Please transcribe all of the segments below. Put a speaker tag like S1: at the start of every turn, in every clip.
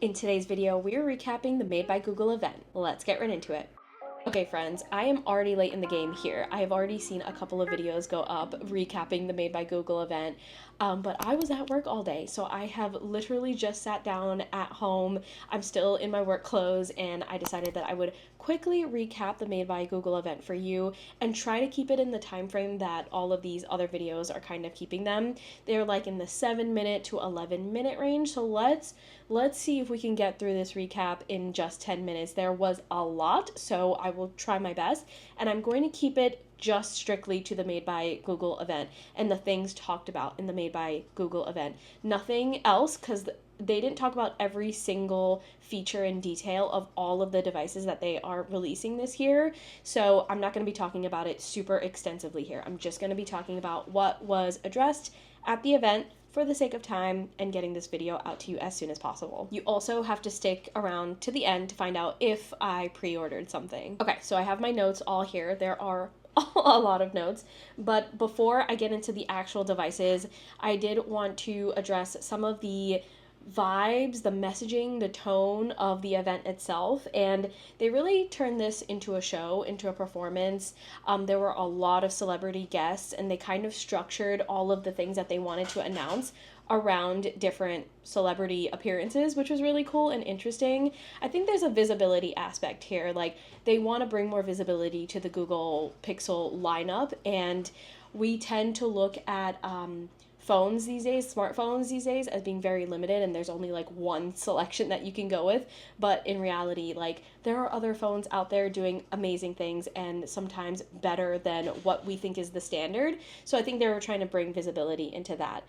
S1: In today's video, we are recapping the Made by Google event. Let's get right into it. Okay, friends, I am already late in the game here. I have already seen a couple of videos go up recapping the Made by Google event, but I was at work all day, so I have literally just sat down at home. I'm still in my work clothes, and I decided that I would quickly recap the Made by Google event for you and try to keep it in the time frame that all of these other videos are kind of keeping them. They're like in the 7-minute to 11-minute range, so let's see if we can get through this recap in just 10 minutes. There was a lot, so I will try my best, and I'm going to keep it just strictly to the Made by Google event and the things talked about in the Made by Google event. Nothing else, because they didn't talk about every single feature in detail of all of the devices that they are releasing this year. So I'm not going to be talking about it super extensively here. I'm just going to be talking about what was addressed at the event for the sake of time and getting this video out to you as soon as possible. You also have to stick around to the end to find out if I pre-ordered something. Okay, so I have my notes all here. There are a lot of notes, but before I get into the actual devices, I did want to address some of the vibes, the messaging, the tone of the event itself, and they really turned this into a show, into a performance. There were a lot of celebrity guests, and they kind of structured all of the things that they wanted to announce around different celebrity appearances, which was really cool and interesting. I think there's a visibility aspect here. Like, they want to bring more visibility to the Google Pixel lineup, and we tend to look at phones these days, smartphones these days, as being very limited, and there's only like one selection that you can go with. But in reality, like, there are other phones out there doing amazing things and sometimes better than what we think is the standard. So I think they were trying to bring visibility into that.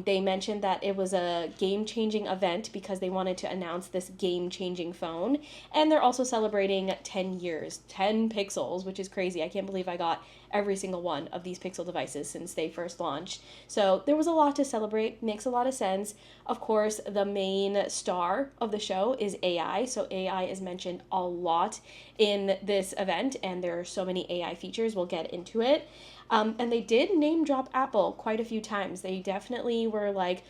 S1: They mentioned that it was a game-changing event because they wanted to announce this game-changing phone, and they're also celebrating 10 years, 10 pixels, which is crazy. I can't believe I got every single one of these Pixel devices since they first launched. So there was a lot to celebrate, makes a lot of sense. Of course, the main star of the show is AI, so AI is mentioned a lot in this event, and there are so many AI features. We'll get into it. And they did name drop Apple quite a few times. They definitely were like,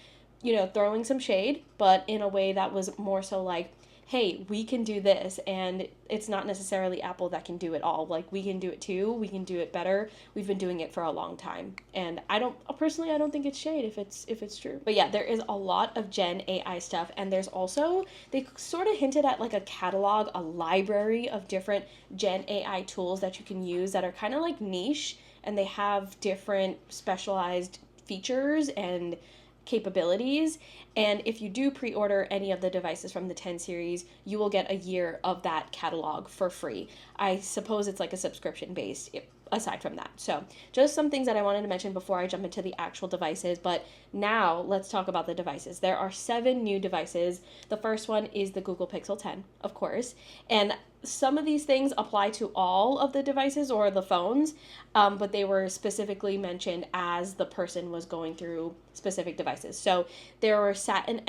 S1: throwing some shade, but in a way that was more so like, hey, we can do this, and it's not necessarily Apple that can do it all. Like, we can do it too. We can do it better. We've been doing it for a long time, and I don't think it's shade if it's true. But yeah, there is a lot of Gen AI stuff, and there's also, they sort of hinted at like a catalog, a library of different Gen AI tools that you can use that are kind of like niche, and they have different specialized features and capabilities. And if you do pre-order any of the devices from the 10 series, you will get a year of that catalog for free. I suppose it's like a subscription based aside from that. So just some things that I wanted to mention before I jump into the actual devices. But now let's talk about the devices. There are 7 new devices. The first one is the Google Pixel 10, of course. And some of these things apply to all of the devices or the phones, but they were specifically mentioned as the person was going through specific devices. So there were satin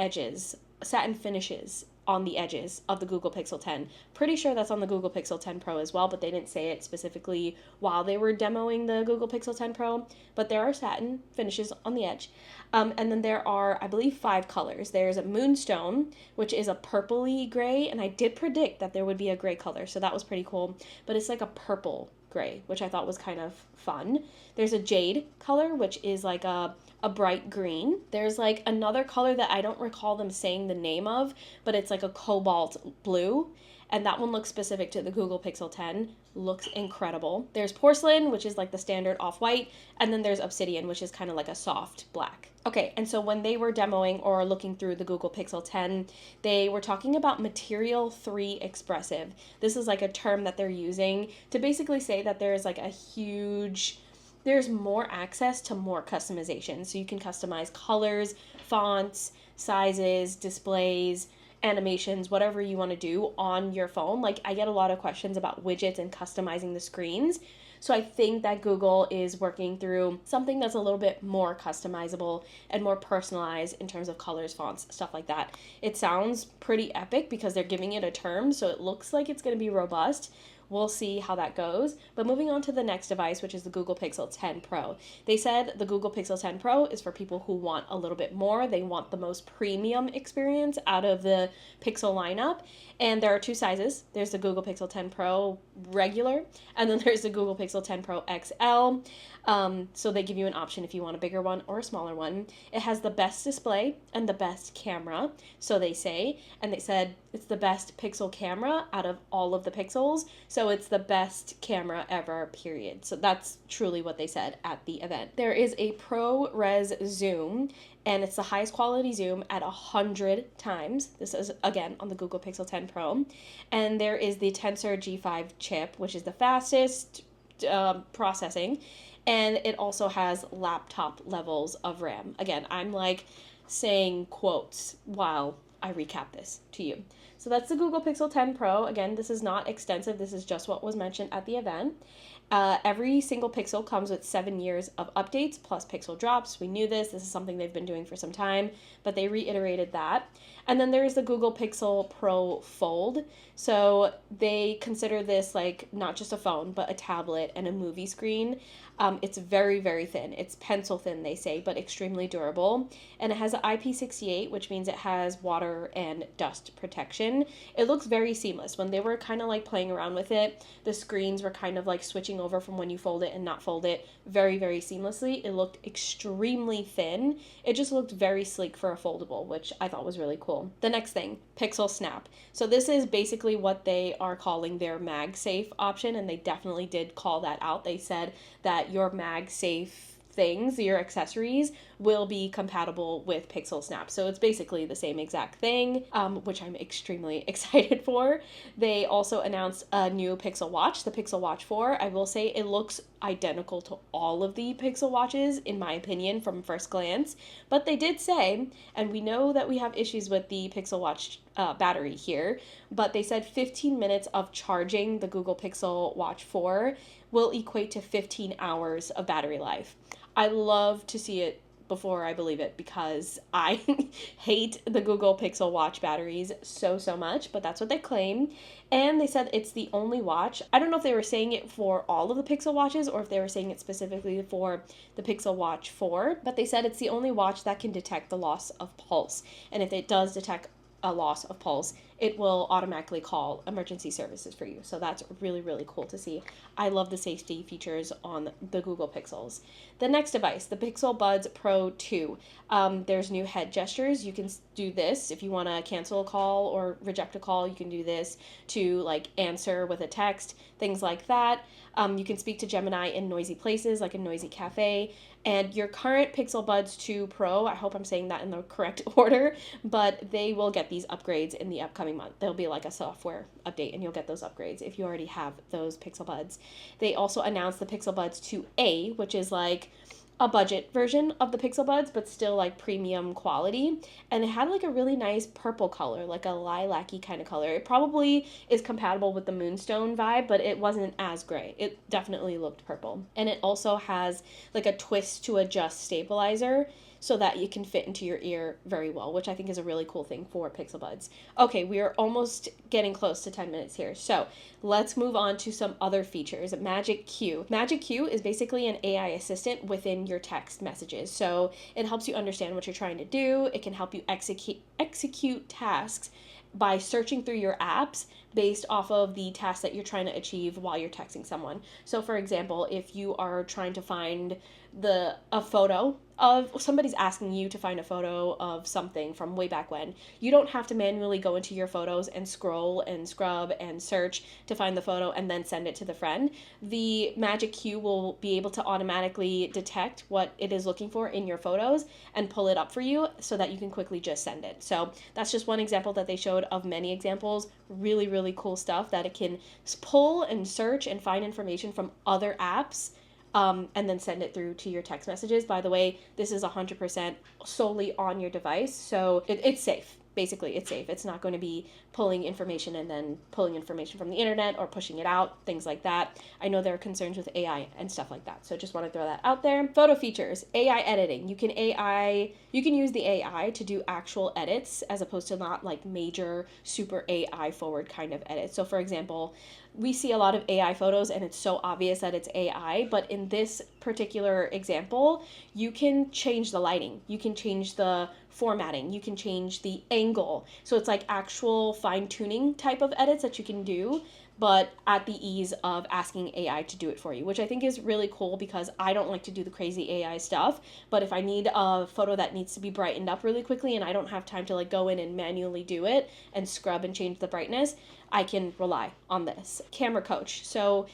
S1: finishes on the edges of the Google Pixel 10. Pretty sure that's on the Google Pixel 10 Pro as well, but they didn't say it specifically while they were demoing the Google Pixel 10 Pro. But there are satin finishes on the edge. And then there are, I believe, 5 colors. There's a Moonstone, which is a purpley gray, and I did predict that there would be a gray color, so that was pretty cool. But it's like a purple gray, which I thought was kind of fun. There's a Jade color, which is like a bright green. There's like another color that I don't recall them saying the name of, but it's like a cobalt blue, and that one looks specific to the Google Pixel 10. Looks incredible. There's Porcelain, which is like the standard off-white, and then there's Obsidian, which is kind of like a soft black. Okay, and so when they were demoing or looking through the Google Pixel 10, they were talking about Material 3 Expressive. This is like a term that they're using to basically say that there's like there's more access to more customization. So you can customize colors, fonts, sizes, displays, animations, whatever you want to do on your phone. Like, I get a lot of questions about widgets and customizing the screens. So I think that Google is working through something that's a little bit more customizable and more personalized in terms of colors, fonts, stuff like that. It sounds pretty epic because they're giving it a term, so it looks like it's going to be robust. we'll see how that goes. But moving on to the next device, which is the Google Pixel 10 Pro. They said the Google Pixel 10 Pro is for people who want a little bit more. They want the most premium experience out of the Pixel lineup. And there are two sizes. There's the Google Pixel 10 Pro regular, and then there's the Google Pixel 10 Pro XL. So they give you an option if you want a bigger one or a smaller one. It has the best display and the best camera, so they say. And they said it's the best Pixel camera out of all of the Pixels. So it's the best camera ever, period. So that's truly what they said at the event. There is a ProRes zoom, and it's the highest quality zoom at 100 times. This is, again, on the Google Pixel 10 Pro. And there is the Tensor G5 chip, which is the fastest processing. And it also has laptop levels of RAM. Again, I'm like saying quotes while I recap this to you. So that's the Google Pixel 10 Pro. Again, this is not extensive. This is just what was mentioned at the event. Every single Pixel comes with 7 years of updates plus Pixel drops. We knew this. This is something they've been doing for some time, but they reiterated that. And then there's the Google Pixel Pro Fold. So they consider this like not just a phone, but a tablet and a movie screen. It's very, very thin. It's pencil thin, they say, but extremely durable. And it has an IP68, which means it has water and dust protection. It looks very seamless. When they were kind of like playing around with it, the screens were kind of like switching over from when you fold it and not fold it very, very seamlessly. It looked extremely thin. It just looked very sleek for a foldable, which I thought was really cool. The next thing, Pixel Snap. So this is basically what they are calling their MagSafe option, and they definitely did call that out. They said that your MagSafe things, your accessories, will be compatible with Pixel Snap. So it's basically the same exact thing, which I'm extremely excited for. They also announced a new Pixel Watch, the Pixel Watch 4. I will say it looks identical to all of the Pixel Watches, in my opinion, from first glance. But they did say, and we know that we have issues with the Pixel Watch battery here, but they said 15 minutes of charging the Google Pixel Watch 4 will equate to 15 hours of battery life. I love to see it before I believe it because I hate the Google Pixel Watch batteries so much, but that's what they claim. And they said it's the only watch. I don't know if they were saying it for all of the Pixel Watches or if they were saying it specifically for the Pixel Watch 4, but they said it's the only watch that can detect the loss of pulse. And if it does detect a loss of pulse, it will automatically call emergency services for you. So that's really, really cool to see. I love the safety features on the Google Pixels. The next device, the Pixel Buds Pro 2. There's new head gestures. You can do this if you want to cancel a call or reject a call. You can do this to like answer with a text, things like that. You can speak to Gemini in noisy places, like a noisy cafe. And your current Pixel Buds 2 Pro, I hope I'm saying that in the correct order, but they will get these upgrades in the upcoming month. There'll be like a software update and you'll get those upgrades if you already have those Pixel Buds. They also announced the Pixel Buds 2A, which is like a budget version of the Pixel Buds, but still like premium quality. And it had like a really nice purple color, like a lilac-y kind of color. It probably is compatible with the Moonstone vibe, but it wasn't as gray. It definitely looked purple. And it also has like a twist to adjust stabilizer so that you can fit into your ear very well, which I think is a really cool thing for Pixel Buds. Okay, we are almost getting close to 10 minutes here. So let's move on to some other features. Magic Q. Magic Q is basically an AI assistant within your text messages. So it helps you understand what you're trying to do. It can help you execute tasks by searching through your apps based off of the task that you're trying to achieve while you're texting someone. So for example, if you are trying to find a photo of somebody's asking you to find a photo of something from way back when, you don't have to manually go into your photos and scroll and scrub and search to find the photo and then send it to the friend. The Magic Q will be able to automatically detect what it is looking for in your photos and pull it up for you so that you can quickly just send it. So that's just one example that they showed of many examples. Really, really cool stuff that it can pull and search and find information from other apps and then send it through to your text messages. By the way, this is 100% solely on your device, so it's safe. basically it's safe. It's not going to be pulling information and then pulling information from the internet or pushing it out, things like that. I know there are concerns with AI and stuff like that, so just want to throw that out there. Photo features, AI editing. You can use the AI to do actual edits as opposed to not like major super AI forward kind of edits. So for example, we see a lot of AI photos and it's so obvious that it's AI, but in this particular example, you can change the lighting, you can change the formatting, you can change the angle. So it's like actual fine-tuning type of edits that you can do, but at the ease of asking AI to do it for you, which I think is really cool because I don't like to do the crazy AI stuff. But if I need a photo that needs to be brightened up really quickly and I don't have time to like go in and manually do it and scrub and change the brightness, I can rely on this. Camera coach. So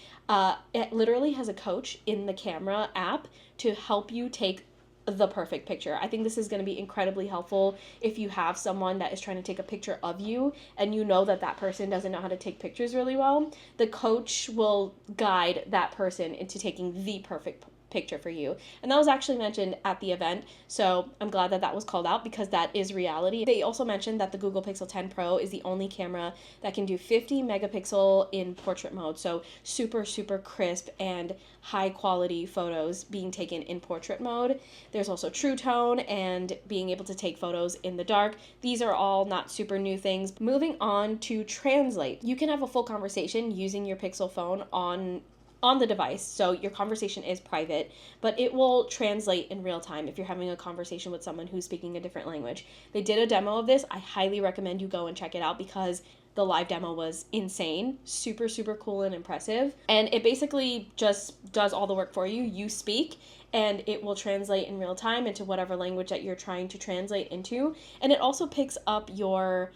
S1: it literally has a coach in the camera app to help you take the perfect picture. I think this is going to be incredibly helpful if you have someone that is trying to take a picture of you and you know that that person doesn't know how to take pictures really well. The coach will guide that person into taking the perfect picture for you. And that was actually mentioned at the event, so I'm glad that that was called out because that is reality. They also mentioned that the Google Pixel 10 Pro is the only camera that can do 50 megapixel in portrait mode, so super crisp and high quality photos being taken in portrait mode. There's also True Tone and being able to take photos in the dark. These are all not super new things. Moving on to translate. You can have a full conversation using your Pixel phone on the device, so your conversation is private, but it will translate in real time if you're having a conversation with someone who's speaking a different language. They did a demo of this. I highly recommend you go and check it out because the live demo was insane, super cool and impressive, and it basically just does all the work for you. You speak and it will translate in real time into whatever language that you're trying to translate into, and it also picks up your,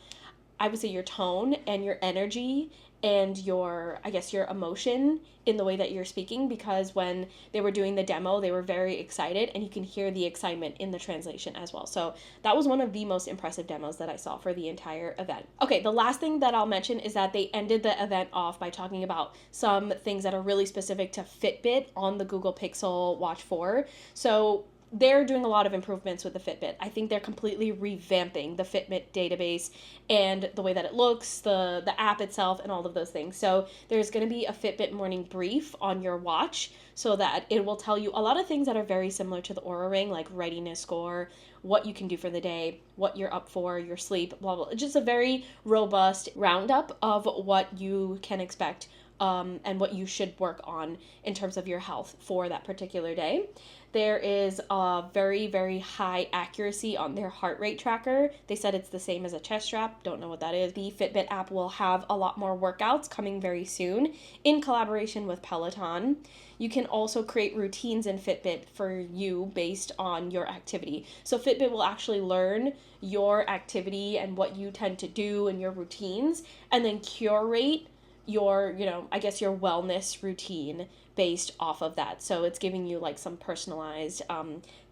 S1: I would say, your tone and your energy and your, I guess, your emotion in the way that you're speaking, because when they were doing the demo, they were very excited and you can hear the excitement in the translation as well. So that was one of the most impressive demos that I saw for the entire event. Okay, the last thing that I'll mention is that they ended the event off by talking about some things that are really specific to Fitbit on the Google Pixel Watch 4. So they're doing a lot of improvements with the Fitbit. I think they're completely revamping the Fitbit database and the way that it looks, the app itself, and all of those things. So there's going to be a Fitbit morning brief on your watch so that it will tell you a lot of things that are very similar to the Oura Ring, like readiness score, what you can do for the day, what you're up for, your sleep, blah, blah. Just a very robust roundup of what you can expect and what you should work on in terms of your health for that particular day. There is a very high accuracy on their heart rate tracker. They said it's the same as a chest strap. Don't know what that is. The Fitbit app will have a lot more workouts coming very soon in collaboration with Peloton. You can also create routines in Fitbit for you based on your activity. So Fitbit will actually learn your activity and what you tend to do and your routines, and then curate your, I guess your wellness routine based off of that. So it's giving you like some personalized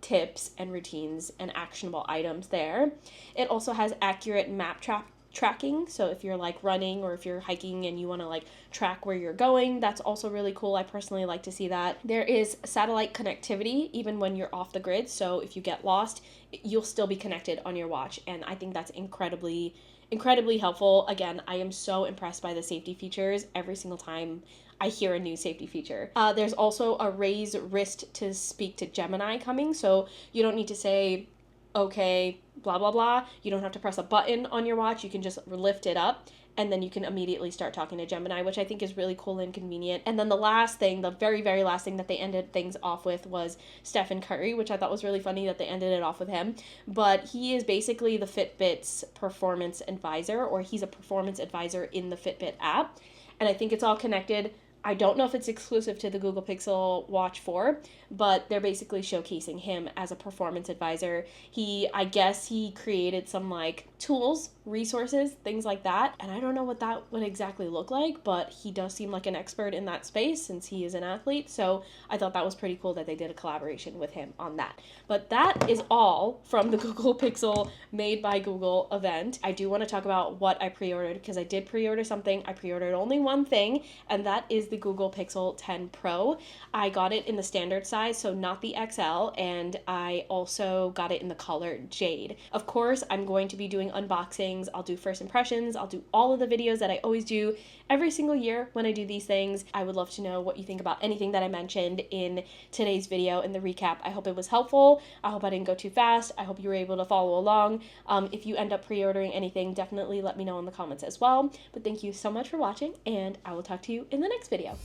S1: tips and routines and actionable items there. It also has accurate map tracking. So if you're like running or if you're hiking and you want to like track where you're going, that's also really cool. I personally like to see that. There is satellite connectivity even when you're off the grid. So if you get lost, you'll still be connected on your watch. And I think that's incredibly helpful. Again, I am so impressed by the safety features every single time I hear a new safety feature. There's also a raise wrist to speak to Gemini coming, so you don't need to say, okay, blah, blah, blah. You don't have to press a button on your watch. You can just lift it up and then you can immediately start talking to Gemini, which I think is really cool and convenient. And then the last thing, the very last thing that they ended things off with was Stephen Curry, which I thought was really funny that they ended it off with him. But he is basically the Fitbit's performance advisor, or he's a performance advisor in the Fitbit app. And I think it's all connected. I don't know if it's exclusive to the Google Pixel Watch 4, but they're basically showcasing him as a performance advisor. I guess he created some like tools resources, things like that. And I don't know what that would exactly look like, but he does seem like an expert in that space since he is an athlete. So I thought that was pretty cool that they did a collaboration with him on that. But that is all from the Google Pixel Made by Google event. I do want to talk about what I pre-ordered because I did pre-order something. I pre-ordered only one thing, and that is the Google Pixel 10 Pro. I got it in the standard size, so not the XL, and I also got it in the color Jade. Of course, I'm going to be doing unboxings. I'll do first impressions. I'll do all of the videos that I always do every single year when I do these things. I would love to know what you think about anything that I mentioned in today's video in the recap. I hope it was helpful. I hope I didn't go too fast. I hope you were able to follow along. If you end up pre-ordering anything, definitely let me know in the comments as well. But thank you so much for watching, and I will talk to you in the next video.